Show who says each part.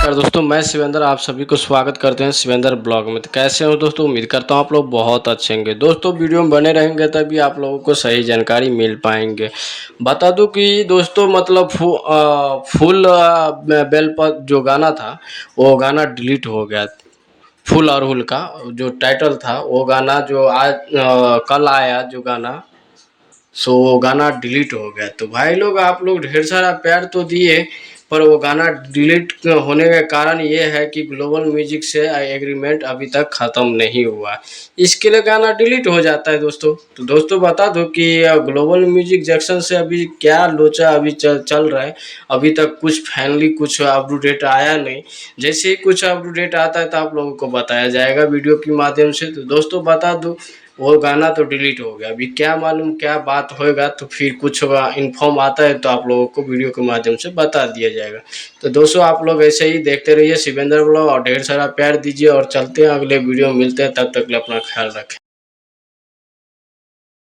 Speaker 1: नमस्कार दोस्तों, मैं शिवेंद्र आप सभी को स्वागत करते हैं शिवेंद्र ब्लॉग में। तो कैसे हो दोस्तों? उम्मीद करता हूँ आप लोग बहुत अच्छे होंगे। दोस्तों वीडियो में बने रहेंगे तभी आप लोगों को सही जानकारी मिल पाएंगे। बता दूं कि दोस्तों मतलब फुल बेल पर जो गाना था वो गाना डिलीट हो गया। फुल अरहुल का जो टाइटल था वो गाना जो आज कल आया जो गाना, सो वो गाना डिलीट हो गया। तो भाई लोग आप लोग ढेर सारा प्यार तो दिए, पर वो गाना डिलीट होने का कारण ये है कि ग्लोबल म्यूजिक से एग्रीमेंट अभी तक ख़त्म नहीं हुआ, इसके लिए गाना डिलीट हो जाता है दोस्तों। तो दोस्तों बता दो कि ग्लोबल म्यूजिक जंक्शन से अभी क्या लोचा अभी चल रहा है। अभी तक कुछ फाइनली कुछ अपडेट आया नहीं। जैसे ही कुछ अपडेट आता है तो आप लोगों को बताया जाएगा वीडियो के माध्यम से। तो दोस्तों बता दो वो गाना तो डिलीट हो गया। अभी क्या मालूम क्या बात होएगा, तो फिर कुछ इन्फॉर्म आता है तो आप लोगों को वीडियो के माध्यम से बता दिया जाएगा। तो दोस्तों आप लोग ऐसे ही देखते रहिए शिवेंद्र ब्लॉग और ढेर सारा प्यार दीजिए और चलते हैं अगले वीडियो में मिलते हैं। तब तक के लिए अपना ख्याल रखें।